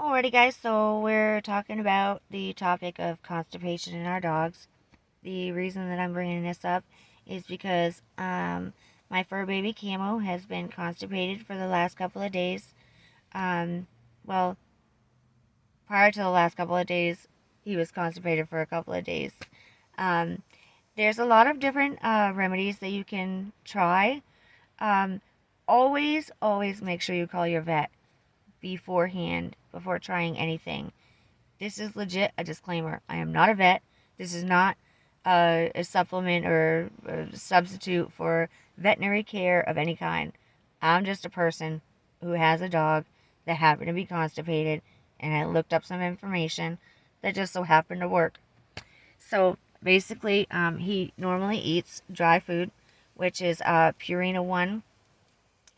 Alrighty guys, so we're talking about the topic of constipation in our dogs. The reason that I'm bringing this up is because my fur baby Camo has been constipated for the last couple of days. Um, well, prior to the last couple of days, he was constipated for a couple of days. Um, there's a lot of different remedies that you can try. Um, always make sure you call your vet beforehand, before trying anything. This is legit a disclaimer. I am not a vet. This is not a supplement or a substitute for veterinary care of any kind. I'm just a person who has a dog that happened to be constipated, and I looked up some information that just so happened to work. So basically, he normally eats dry food, which is Purina 1,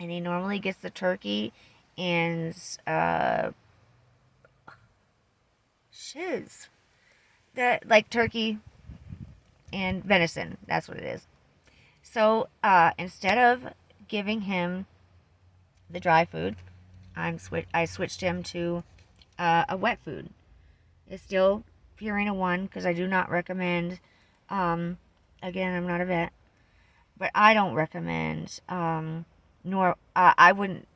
and he normally gets the turkey and shiz. That, like, turkey and venison. That's what it is. So instead of giving him the dry food, I switched him to a wet food. It's still Purina 1 because I do not recommend. Again, I'm not a vet, but I don't recommend. Nor I wouldn't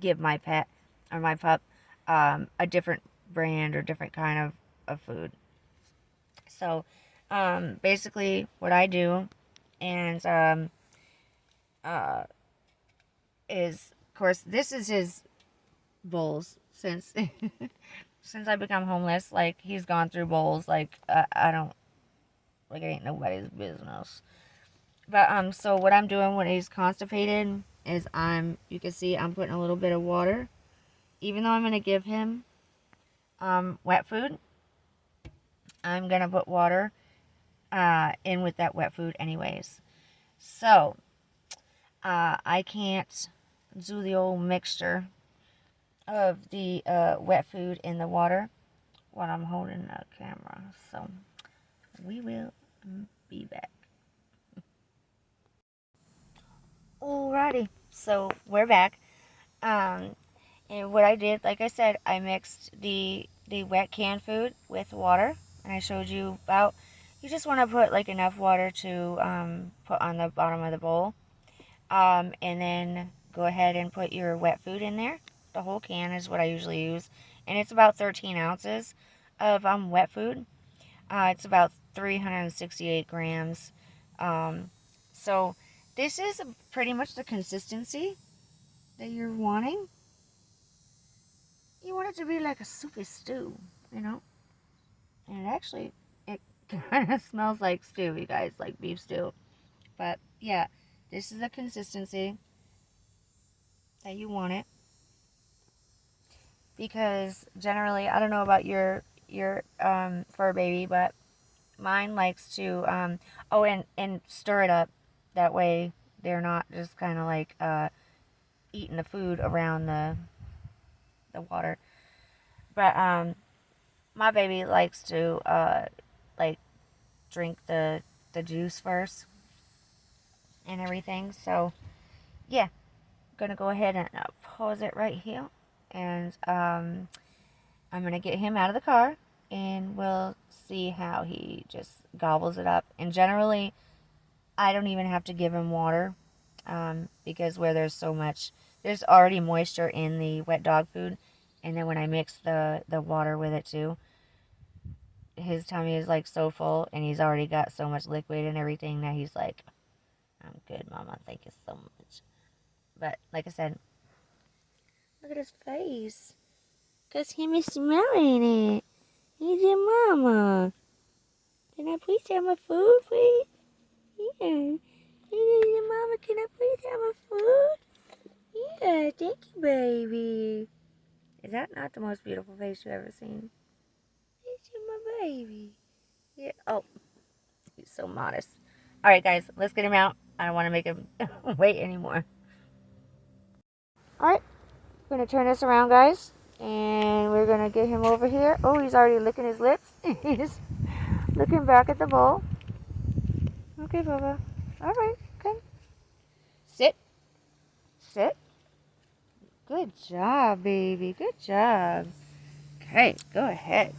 give my pet or my pup a different brand or different kind of food. So, basically, what I do, and uh, is, of course, this is his bowls since since I become homeless. Like, he's gone through bowls. Like, I don't, like, it ain't nobody's business. But so what I'm doing when he's constipated is you can see I'm putting a little bit of water, even though I'm gonna give him wet food. I'm gonna put water in with that wet food anyways. So, I can't do the old mixture of the wet food in the water while I'm holding the camera. So, we will be back. Alrighty, so we're back. And what I did, like I said, I mixed the wet canned food with water, and I showed you about. You just want to put like enough water to put on the bottom of the bowl, and then go ahead and put your wet food in there. The whole can is what I usually use, and it's about 13 ounces of wet food. It's about 368 grams. So this is pretty much the consistency that you're wanting. You want it to be like a soupy stew, you know? And it kind of smells like stew, you guys, like beef stew. But yeah, this is the consistency that you want it. Because generally, I don't know about your fur baby, but mine likes to and stir it up. That way they're not just kind of like eating the food around the water. But my baby likes to like drink the juice first and everything. So yeah, I'm gonna go ahead and pause it right here, and I'm gonna get him out of the car, and we'll see how he just gobbles it up. And generally, I don't even have to give him water, because where there's already moisture in the wet dog food, and then when I mix the water with it too, his tummy is like so full, and he's already got so much liquid and everything that he's like, I'm good, Mama, thank you so much. But like I said, look at his face, cause him is smelling it. He's your mama. Can I please have my food, please? Yeah. Hey, Mama, can I please have my food? Yeah, thank you, baby. Is that not the most beautiful face you've ever seen? It's my baby. Yeah. Oh, he's so modest. All right, guys, let's get him out. I don't want to make him wait anymore. All right, we're going to turn this around, guys. And we're going to get him over here. Oh, he's already licking his lips. He's looking back at the bowl. Okay, Bubba. All right, okay. Sit. Sit. Good job, baby. Good job. Okay, go ahead.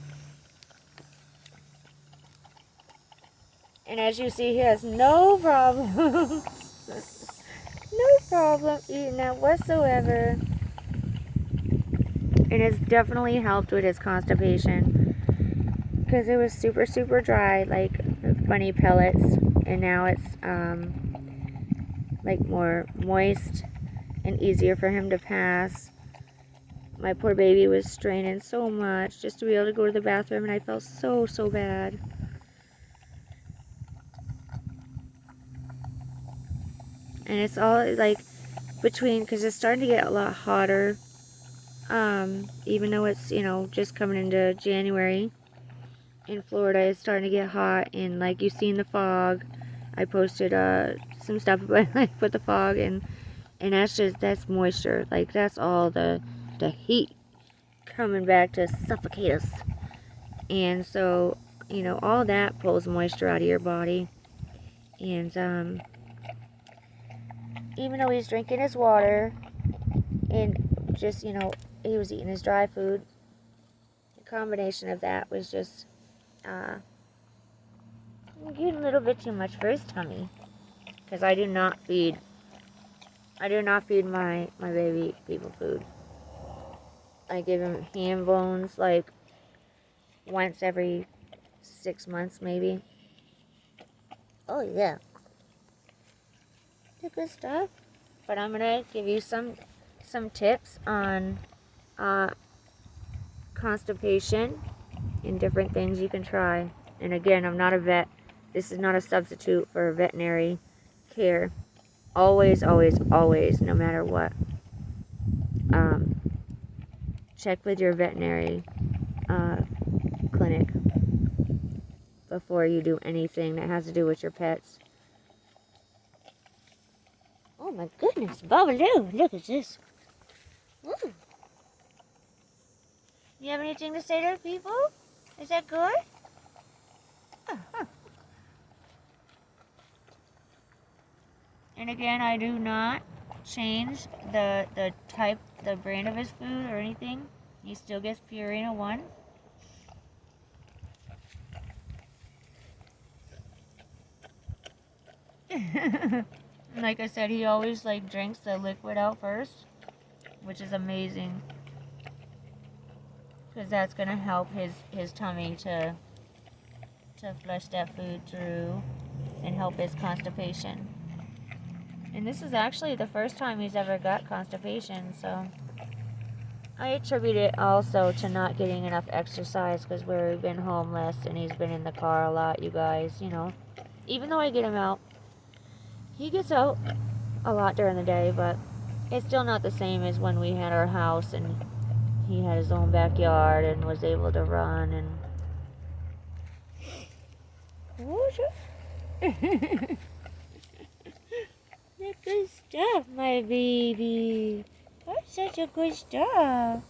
And as you see, he has no problem, no problem eating that whatsoever. It has definitely helped with his constipation because it was super, super dry, like bunny pellets, and now it's like more moist and easier for him to pass. My poor baby was straining so much just to be able to go to the bathroom, and I felt so, so bad. And it's all like between, because it's starting to get a lot hotter, even though it's, you know, just coming into January. In Florida, it's starting to get hot, and like you see in the fog, I posted some stuff about like with the fog, and that's moisture. Like that's all the heat coming back to suffocate us. And so, you know, all that pulls moisture out of your body. And even though he's drinking his water and just, you know, he was eating his dry food, the combination of that was just getting a little bit too much for his tummy. Because I do not feed my baby people food. I give him ham bones like once every 6 months maybe. Oh yeah, the good stuff. But I'm gonna give you some tips on constipation and different things you can try. And again, I'm not a vet. This is not a substitute for veterinary care. Always, always, always, no matter what. Check with your veterinary clinic before you do anything that has to do with your pets. Oh my goodness, Babaloo, look at this. Ooh. You have anything to say to people? Is that good? Uh-huh. And again, I do not change the brand of his food or anything. He still gets Purina 1. Like I said, he always like drinks the liquid out first, which is amazing. Because that's going to help his tummy to flush that food through and help his constipation. And this is actually the first time he's ever got constipation, so I attribute it also to not getting enough exercise because we've been homeless and he's been in the car a lot, you guys, you know. Even though I get him out, he gets out a lot during the day, but it's still not the same as when we had our house and he had his own backyard and was able to run and... Good stuff, my baby. That's such a good stuff.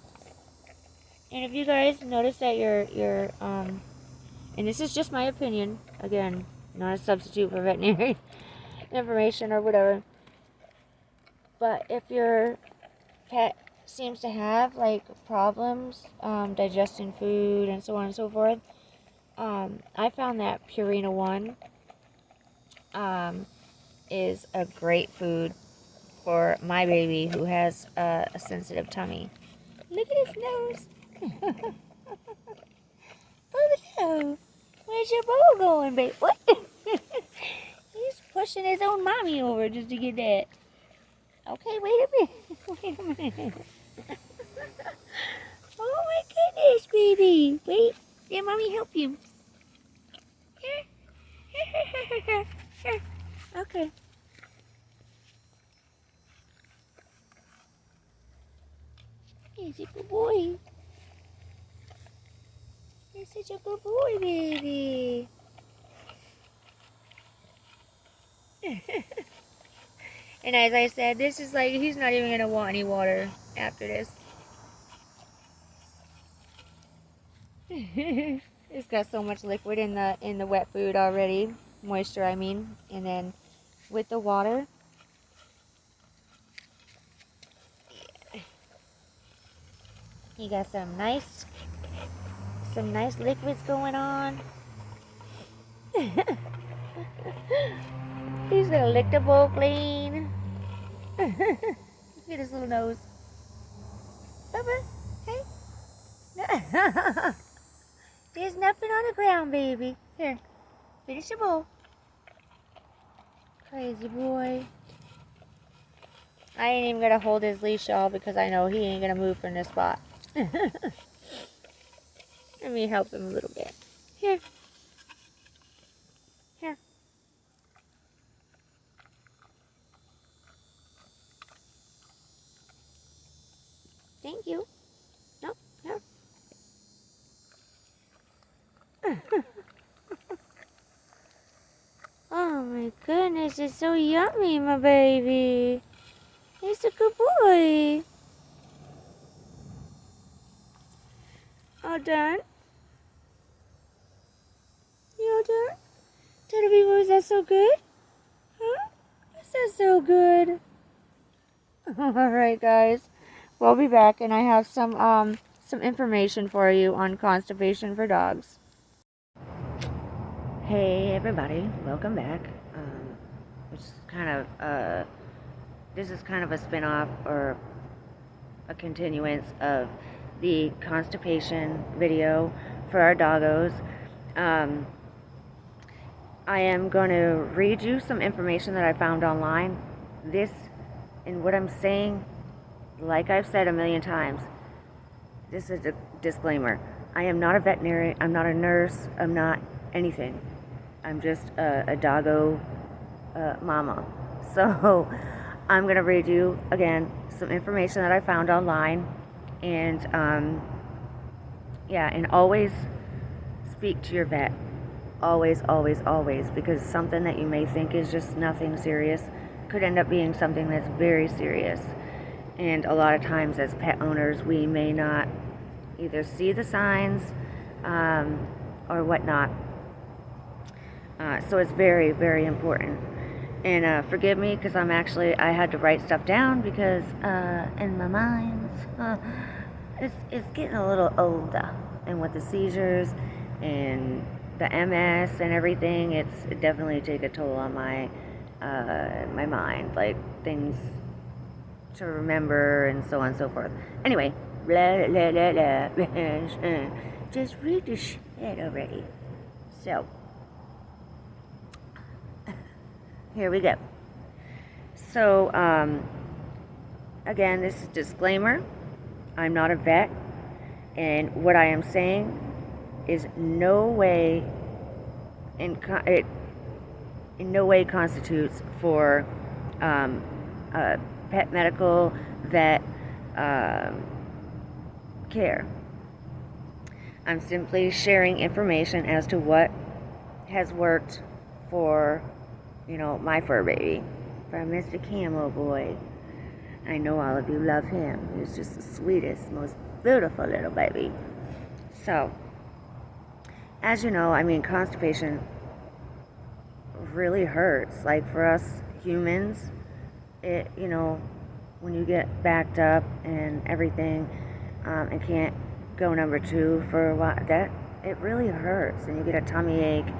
And if you guys notice that your and this is just my opinion, again, not a substitute for veterinary information or whatever, but if your pet seems to have like problems digesting food and so on and so forth, I found that Purina 1 is a great food for my baby who has a sensitive tummy. Look at his nose. Oh, where's your bowl going, babe? What? He's pushing his own mommy over just to get that. Okay, wait a minute. Wait a minute. Oh my goodness, baby. Wait, let mommy help you. Here. Here. Okay. He's a good boy. You're such a good boy, baby. And as I said, this is like, he's not even going to want any water after this. It's got so much liquid in the wet food already. Moisture, I mean. And then with the water, you got some nice some nice liquids going on. He's gonna lick the bowl clean. Look at his little nose. Bubba, hey. There's nothing on the ground, baby. Here, finish your bowl. Crazy boy. I ain't even gonna hold his leash, y'all, because I know he ain't gonna move from this spot. Let me help him a little bit. Here. Here. Thank you. No, no. Oh my goodness, it's so yummy, my baby. He's a good boy. All done? You all done? Tell the people, is that so good? Huh? Is that so good? Alright, guys. We'll be back, and I have some information for you on constipation for dogs. Hey everybody, welcome back. This is kind of a spin-off or a continuance of the constipation video for our doggos. I am going to read you some information that I found online. This, and what I'm saying, like I've said a million times, this is a disclaimer. I am not a veterinarian, I'm not a nurse, I'm not anything. I'm just a doggo mama. So I'm going to read you, again, some information that I found online. And, yeah, and always speak to your vet. Always, always, always. Because something that you may think is just nothing serious could end up being something that's very serious. And a lot of times as pet owners, we may not either see the signs or whatnot. So it's very, very important. And forgive me, because I had to write stuff down because in my mind, it's getting a little older. And with the seizures and the MS and everything, it definitely take a toll on my mind. Like things to remember and so on and so forth. Anyway, blah, blah, blah, blah. Just read the shit already. So, here we go. So, again, this is a disclaimer. I'm not a vet, and what I am saying is in no way constitutes for pet medical vet care. I'm simply sharing information as to what has worked for, my fur baby, for Mr. Camo boy. I know all of you love him. He's just the sweetest, most beautiful little baby. So, as you know, constipation really hurts. Like for us humans, it, when you get backed up and everything, and can't go number 2 for a while, that it really hurts, and you get a tummy ache.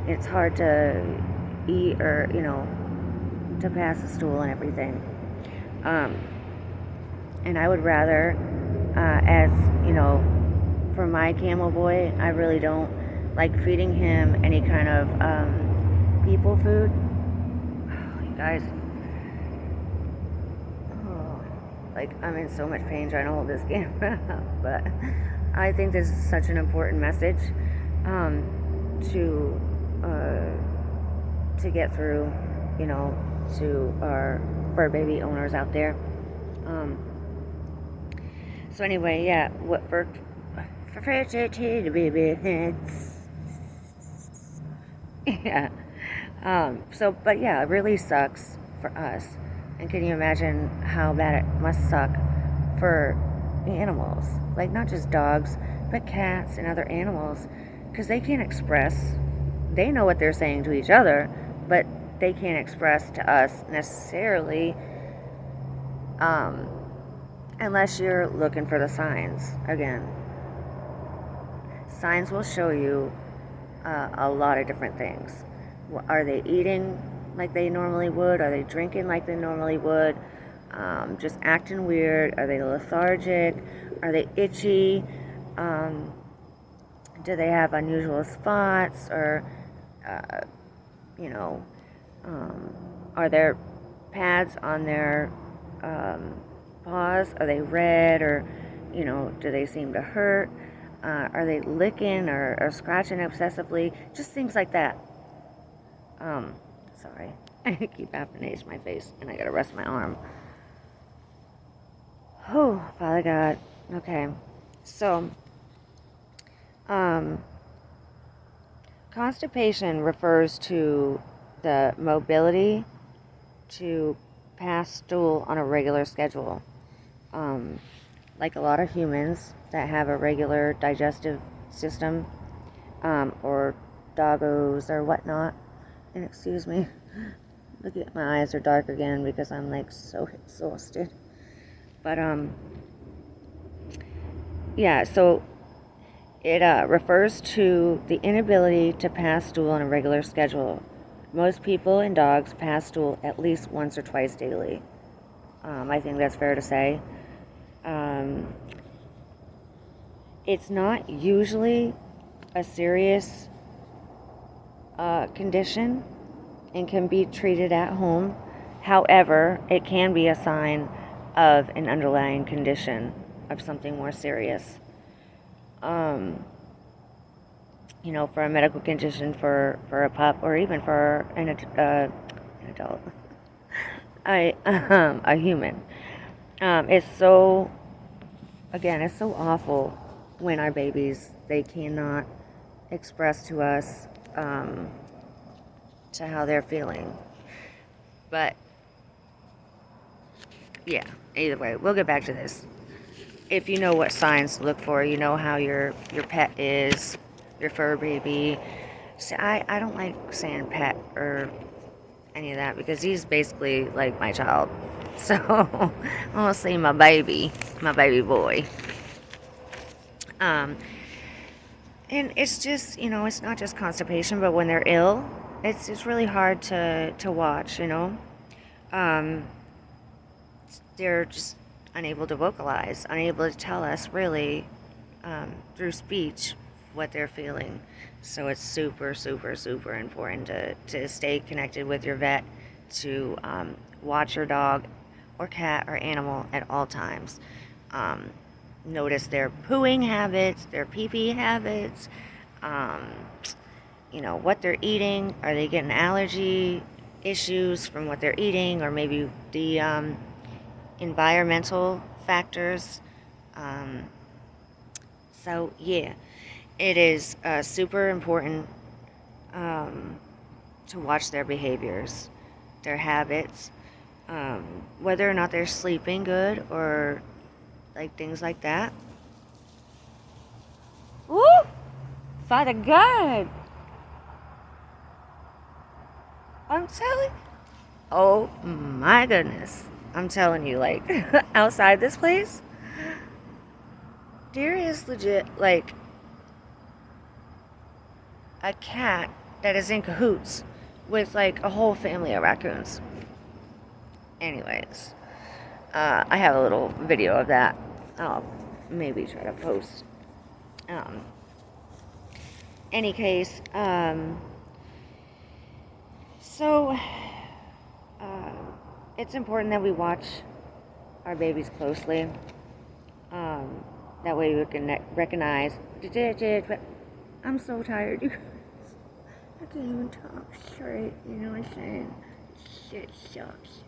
It's hard to eat or to pass the stool and everything. And I would rather, for my Camo boy, I really don't like feeding him any kind of people food. Oh, you guys, I'm in so much pain trying to hold this camera up, but I think this is such an important message to get through, to our fur baby owners out there. So anyway, yeah, what for baby, yeah. But yeah, it really sucks for us. And can you imagine how bad it must suck for animals? Like not just dogs, but cats and other animals, because they can't express. They know what they're saying to each other, but they can't express to us necessarily, unless you're looking for the signs again. signs will show you a lot of different things. Are they eating like they normally would? Are they drinking like they normally would? Just acting weird? Are they lethargic? Are they itchy? Do they have unusual spots? Or, you know, are there pads on their paws? Are they red? Or, you know, do they seem to hurt? Are they licking or scratching obsessively? Just things like that. Sorry. I keep having to ache my face and I gotta rest my arm. Oh, Father God. Okay. So, constipation refers to the mobility to pass stool on a regular schedule. Like a lot of humans that have a regular digestive system, or doggos or whatnot. And excuse me, look at my eyes are dark again because I'm like so exhausted. But yeah, so it refers to the inability to pass stool on a regular schedule. Most people and dogs pass stool at least once or twice daily. I think that's fair to say. It's not usually a serious condition and can be treated at home. However, it can be a sign of an underlying condition of something more serious. You know, for a medical condition for a pup or even for an adult, a human. It's so awful when our babies, they cannot express to us to how they're feeling. But yeah, either way, we'll get back to this. If you know what signs to look for, you know how your pet is, your fur baby. See, I don't like saying pet or any of that because he's basically like my child. So I'm gonna say my baby boy. And it's just, you know, it's not just constipation, but when they're ill, it's really hard to watch, you know. They're just unable to vocalize, unable to tell us really through speech what they're feeling. So it's super, super, super important to stay connected with your vet, to watch your dog or cat or animal at all times. Notice their pooing habits, their pee-pee habits, you know, what they're eating. Are they getting allergy issues from what they're eating, or maybe the environmental factors? So yeah, it is super important to watch their behaviors, their habits, whether or not they're sleeping good or like things like that. Woo! Father God! I'm telling. Oh my goodness! I'm telling you, like outside this place, there is legit like a cat that is in cahoots with like a whole family of raccoons. Anyways, I have a little video of that. I'll maybe try to post. Any case, so it's important that we watch our babies closely. That way we can recognize. I'm so tired, you guys. I can't even talk straight. You know what I'm saying? Shit sucks.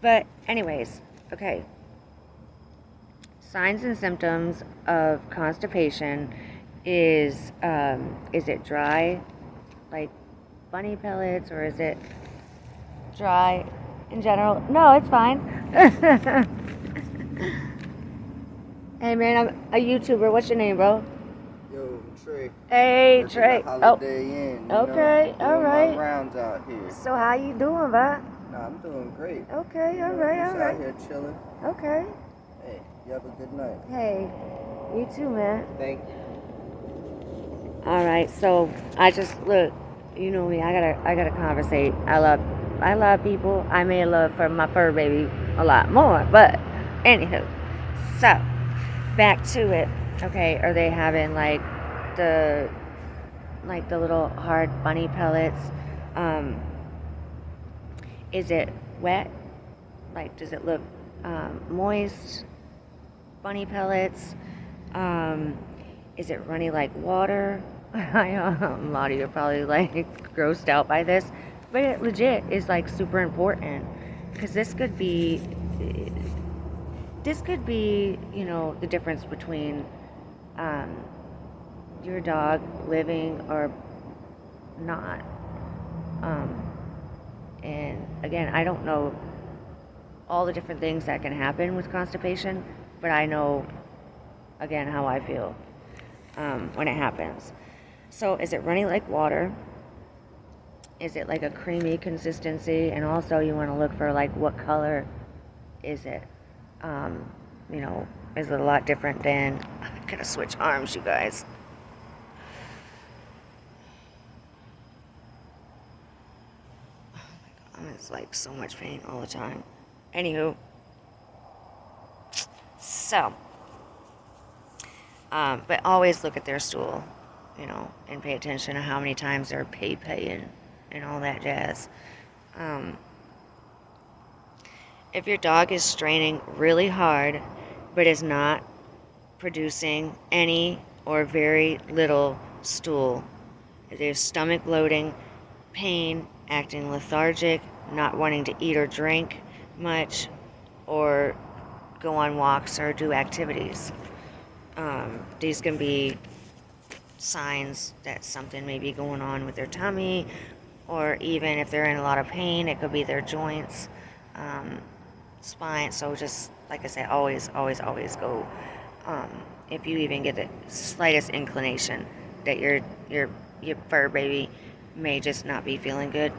But anyways, okay. Signs and symptoms of constipation is it dry, like bunny pellets, or is it dry in general? No, it's fine. Hey man, I'm a YouTuber. What's your name, bro? Yo, Trey. Hey, Trey. Holiday Inn, okay, all right. My rounds out here. So how you doing, bud? Nah, I'm doing great. Okay, all right. Out here chilling. Okay. Hey, you have a good night. Hey, you too, man. Thank you. All right, so I just look. You know me. I gotta conversate. I love people. I may love for my fur baby a lot more, but anywho. So back to it. Okay, are they having the the little hard bunny pellets? Um, is it wet? Like, does it look moist? Bunny pellets. Um, is it runny like water? A lot of you are probably like grossed out by this, but it legit is like super important because this could be, you know, the difference between um, your dog living or not. Um, and again, I don't know all the different things that can happen with constipation, but I know, again, how I feel when it happens. So, is it runny like water? Is it like a creamy consistency? And also, you want to look for like what color is it? Um, you know, is it a lot different than? I'm gonna switch arms, you guys. I'm in like so much pain all the time. Anywho, so, but always look at their stool, you know, and pay attention to how many times they're paying and all that jazz. If your dog is straining really hard but is not producing any or very little stool, if there's stomach bloating, pain, acting lethargic, not wanting to eat or drink much, or go on walks or do activities, these can be signs that something may be going on with their tummy, or even if they're in a lot of pain, it could be their joints, spine. So just like I said, always, always, always go. If you even get the slightest inclination that your fur baby may just not be feeling good,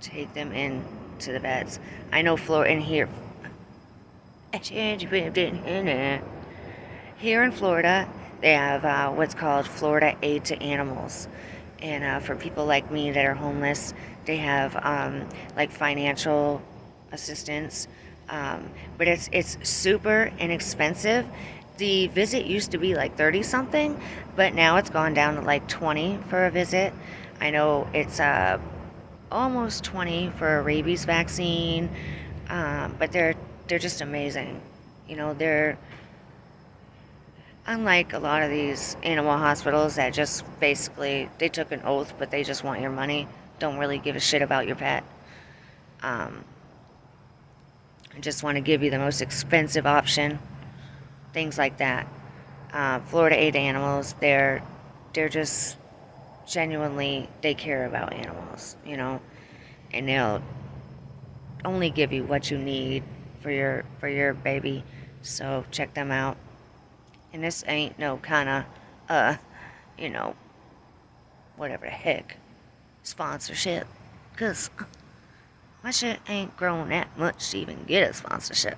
take them in to the vets. I know Florida in here. Here in Florida, they have what's called Florida Aid to Animals. And for people like me that are homeless, they have like financial assistance. But it's super inexpensive. The visit used to be like 30 something, but now it's gone down to like 20 for a visit. I know it's almost 20 for a rabies vaccine, but they're just amazing. You know, they're unlike a lot of these animal hospitals that just basically they took an oath, but they just want your money. Don't really give a shit about your pet. Um, I just want to give you the most expensive option. Things like that. Florida Aid Animals, they're just genuinely they care about animals, you know, and they'll only give you what you need for your baby. So check them out. And this ain't no kind of you know, whatever the heck sponsorship, cause my shit ain't grown that much to even get a sponsorship.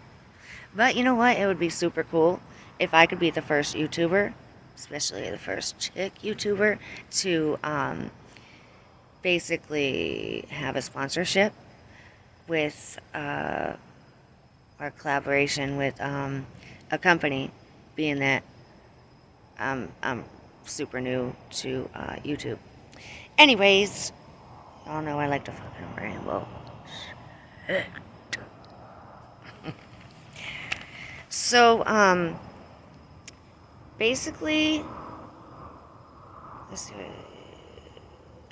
But you know what? It would be super cool if I could be the first YouTuber, especially the first chick YouTuber, to basically have a sponsorship with our collaboration with a company, being that I'm super new to YouTube. Anyways, y'all know I like to fucking ramble. So, basically, let's do it.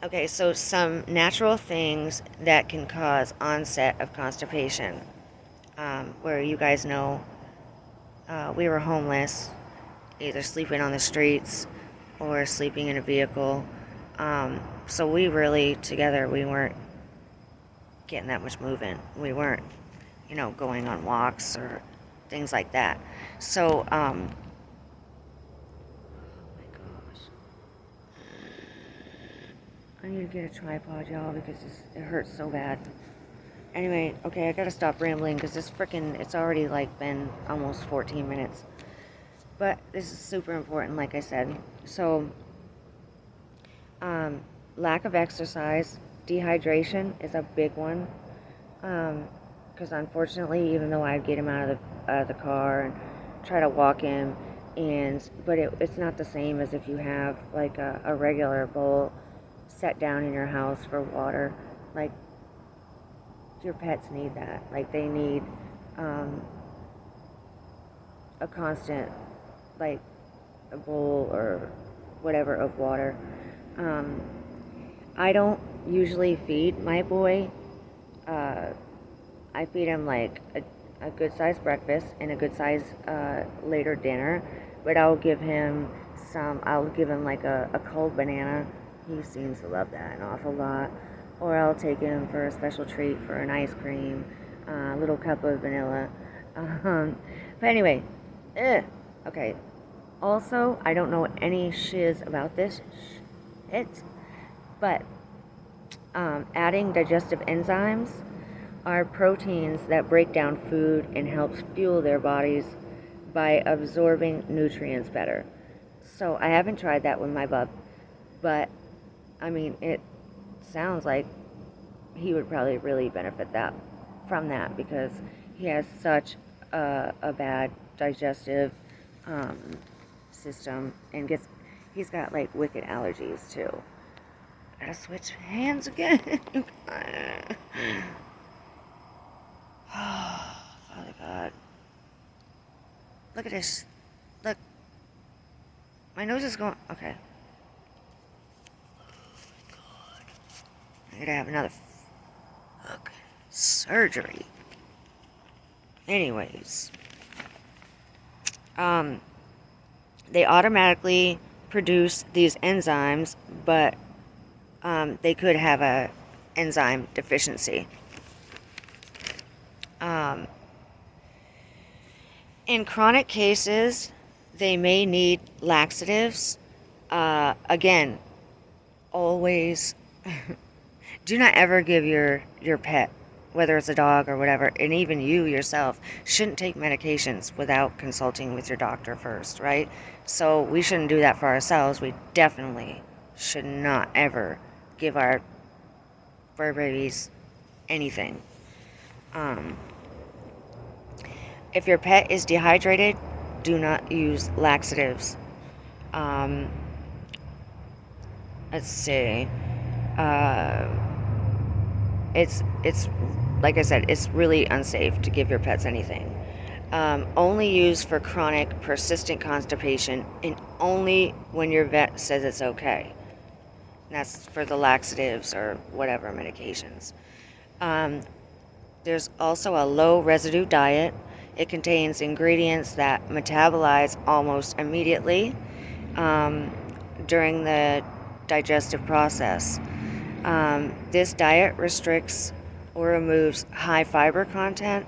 Okay, so some natural things that can cause onset of constipation. Where you guys know we were homeless, either sleeping on the streets or sleeping in a vehicle. So we really, together, we weren't getting that much movement. We weren't, you know, going on walks or things like that. So, oh my gosh. I need to get a tripod, y'all, because it hurts so bad. Anyway, okay, I gotta stop rambling because it's already like been almost 14 minutes. But this is super important, like I said. So, lack of exercise, dehydration is a big one. Because unfortunately, even though I'd get him out of the car and try to walk him, but it's not the same as if you have like a regular bowl set down in your house for water. Like, your pets need that. Like, they need a constant, like, a bowl or whatever of water. I don't usually feed my boy. I feed him like a good sized breakfast and a good sized later dinner, but I'll give him like a cold banana. He seems to love that an awful lot. Or I'll take him for a special treat for an ice cream, a little cup of vanilla. But anyway, okay. Also, I don't know any shiz about this shit, but adding digestive enzymes are proteins that break down food and helps fuel their bodies by absorbing nutrients better. So I haven't tried that with my bub, but I mean, it sounds like he would probably really benefit from that because he has such a bad digestive um, system and he's got like wicked allergies too. Gotta switch hands again. Oh, Father God. Look at this. Look. My nose is going. Okay. Oh my God. I gotta have another surgery. Anyways. They automatically produce these enzymes, but they could have a enzyme deficiency. In chronic cases, they may need laxatives. Again, always do not ever give your pet, whether it's a dog or whatever, and even you yourself, shouldn't take medications without consulting with your doctor first, right? So we shouldn't do that for ourselves. We definitely should not ever give our fur babies anything. If your pet is dehydrated, do not use laxatives. Let's see. It's like I said, it's really unsafe to give your pets anything. Only use for chronic, persistent constipation, and only when your vet says it's okay. And that's for the laxatives or whatever medications. There's also a low residue diet. It contains ingredients that metabolize almost immediately during the digestive process. This diet restricts or removes high fiber content.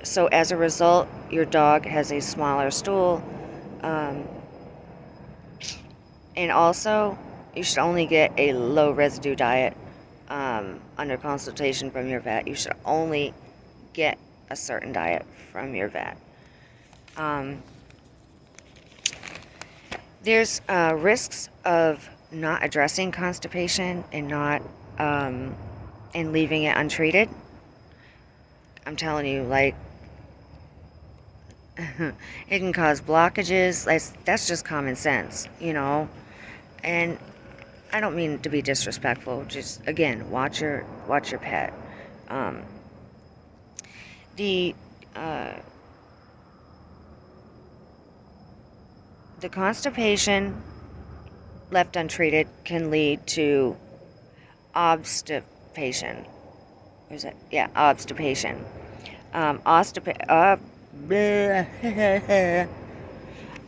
So as a result, your dog has a smaller stool. And also, you should only get a low residue diet under consultation from your vet. You should only get a certain diet from your vet. There's risks of not addressing constipation and and leaving it untreated. I'm telling you, like, it can cause blockages. That's just common sense, you know. And I don't mean to be disrespectful. Just again, watch your pet. The constipation left untreated can lead to obstipation. Is it? Yeah, obstipation.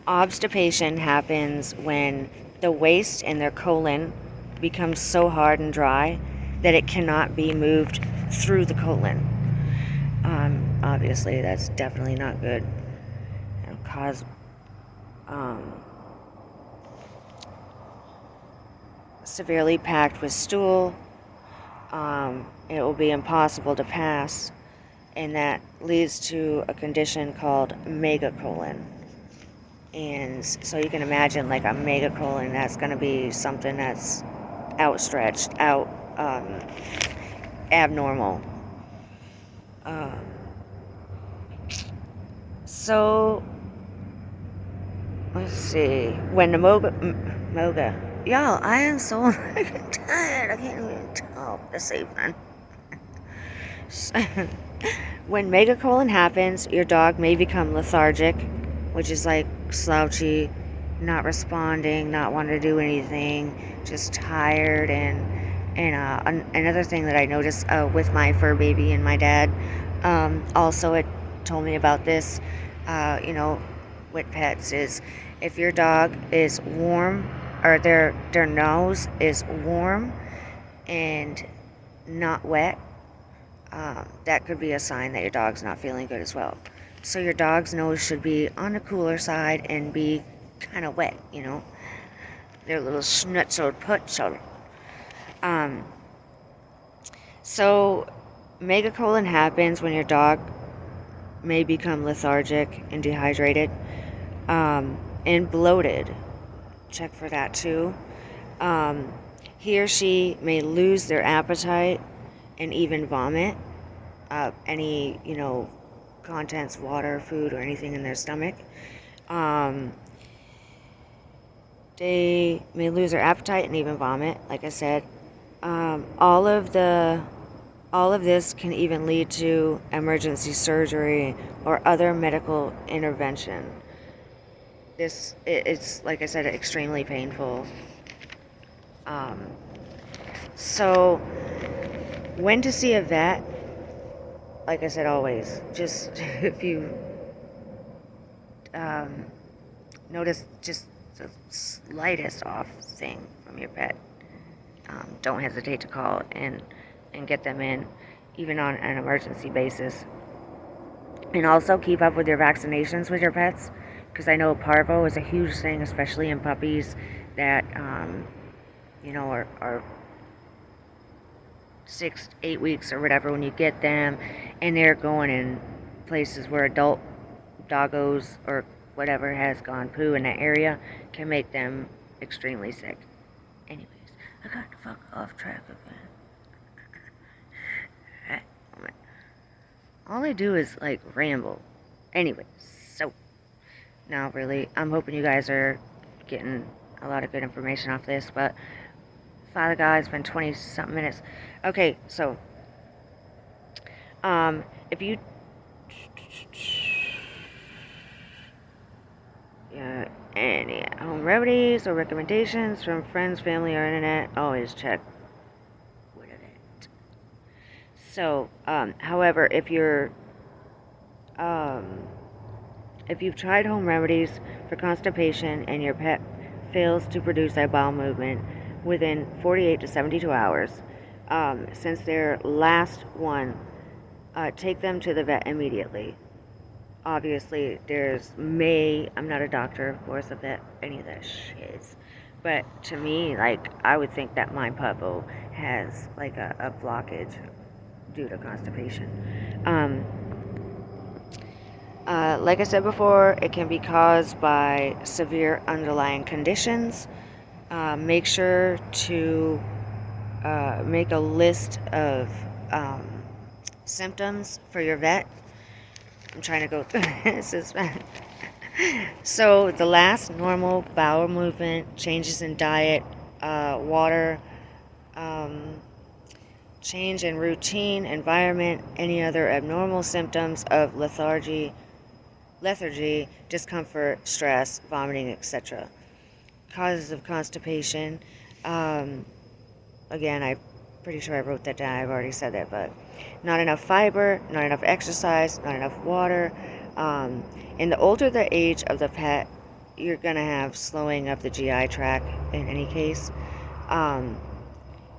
Obstipation happens when the waste in their colon becomes so hard and dry that it cannot be moved through the colon. Obviously, that's definitely not good. It'll cause severely packed with stool, it will be impossible to pass, and that leads to a condition called megacolon. And so you can imagine like a megacolon, that's going to be something that's outstretched, abnormal. So let's see. When the moga, y'all, I am so tired. I can't even talk this evening. When megacolon happens, your dog may become lethargic, which is like slouchy, not responding, not wanting to do anything, just tired. And another thing that I noticed with my fur baby and my dad, also it told me about this, with pets, is if your dog is warm, or their nose is warm and not wet, that could be a sign that your dog's not feeling good as well. So your dog's nose should be on the cooler side and be kind of wet, Their little schnitzeled putzel. So megacolon happens when your dog may become lethargic and dehydrated, and bloated. Check for that too. He or she may lose their appetite and even vomit any, contents, water, food, or anything in their stomach. They may lose their appetite and even vomit, like I said. All of this can even lead to emergency surgery or other medical intervention. It's, like I said, extremely painful. So when to see a vet? Like I said, always. Just if you notice just the slightest off thing from your pet, don't hesitate to call and get them in, even on an emergency basis. And also keep up with your vaccinations with your pets, because I know parvo is a huge thing, especially in puppies that are 6, 8 weeks or whatever when you get them, and they're going in places where adult doggos or whatever has gone poo in that area, can make them extremely sick. Anyways, I got the fuck off track again. All I do is like ramble. Anyways, so now really, I'm hoping you guys are getting a lot of good information off this, but Father God, it's been 20 something minutes. Okay, so if you any home remedies or recommendations from friends, family, or internet, always check with it. So, however, if you've tried home remedies for constipation and your pet fails to produce a bowel movement within 48 to 72 hours, since their last one, take them to the vet immediately. Obviously, I'm not a doctor, of course, of that, any of that shit. But to me, like, I would think that my puppo has, like, a blockage due to constipation. Like I said before, it can be caused by severe underlying conditions. Make sure to make a list of symptoms for your vet. I'm trying to go through this. So the last normal bowel movement, changes in diet, water, change in routine, environment, any other abnormal symptoms of lethargy, discomfort, stress, vomiting, etc. Causes of constipation. Again, I'm pretty sure I wrote that down. I've already said that, but not enough fiber, not enough exercise, not enough water. And the older the age of the pet, you're going to have slowing of the GI tract in any case.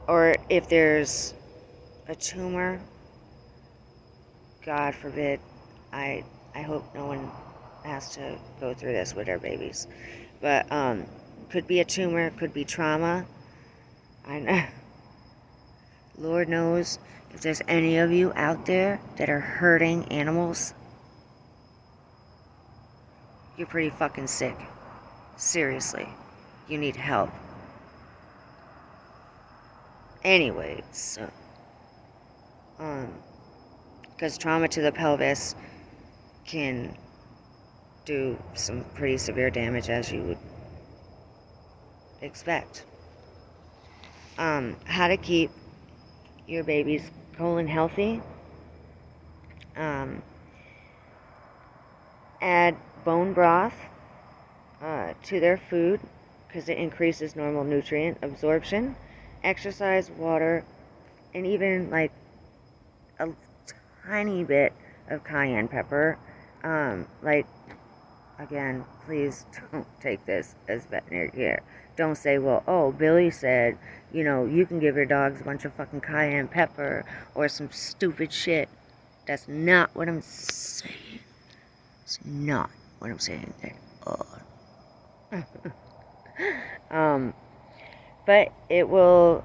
Or if there's a tumor, God forbid, I hope no one has to go through this with their babies. But could be a tumor, could be trauma. I know. Lord knows if there's any of you out there that are hurting animals, you're pretty fucking sick. Seriously. You need help. Anyways, so, because trauma to the pelvis can do some pretty severe damage, as you would expect. How to keep your baby's colon healthy. Add bone broth to their food because it increases normal nutrient absorption. Exercise, water, and even like a tiny bit of cayenne pepper. Like, again, please don't take this as veterinary care. Don't say, well, oh, Billy said, you know, you can give your dogs a bunch of fucking cayenne pepper or some stupid shit. That's not what I'm saying. It's not what I'm saying at all. But it will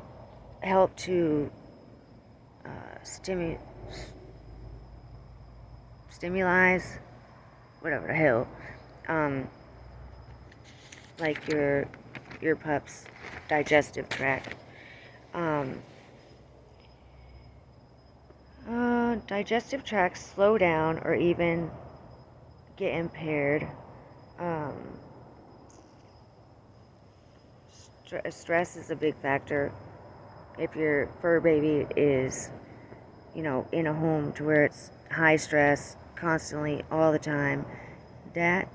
help to stimulate, whatever the hell, like your pup's digestive tract. Digestive tracts slow down or even get impaired. Stress is a big factor. If your fur baby is, you know, in a home to where it's high stress constantly all the time, that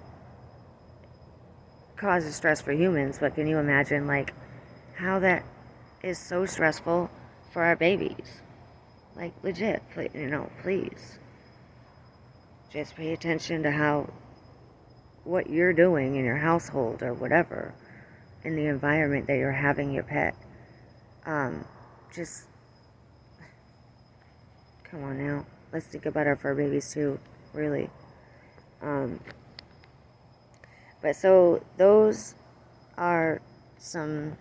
causes stress for humans. But can you imagine, like, how that is so stressful for our babies? Like, legit, you know, please just pay attention to what you're doing in your household or whatever, in the environment that you're having your pet. Just come on now. Let's think about our fur babies too, really. But so those are some,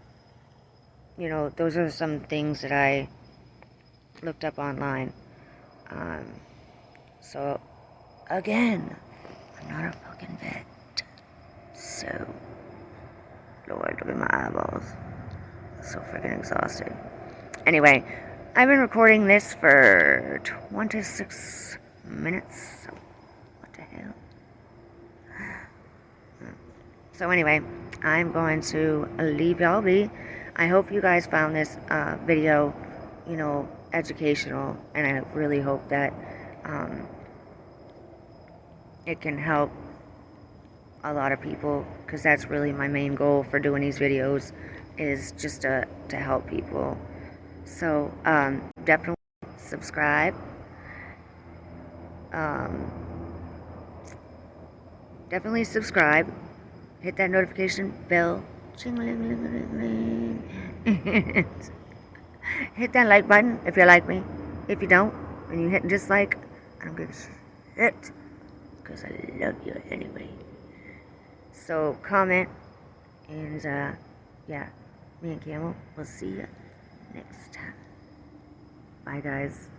you know, those are some things that I looked up online. So again, I'm not a fucking vet. So, Lord, look at my eyeballs. So freaking exhausted. Anyway, I've been recording this for 26 minutes. What the hell? So anyway, I'm going to leave y'all be. I hope you guys found this video, you know, educational, and I really hope that it can help a lot of people, because that's really my main goal for doing these videos, is just to help people. So definitely subscribe. Definitely subscribe. Hit that notification bell. Ching-a-ling-a-ling-a-ling. Hit that like button if you like me. If you don't, and you hit dislike, I don't give a shit, because I love you anyway. So comment, and yeah, me and Camel will see you next time. Bye, guys.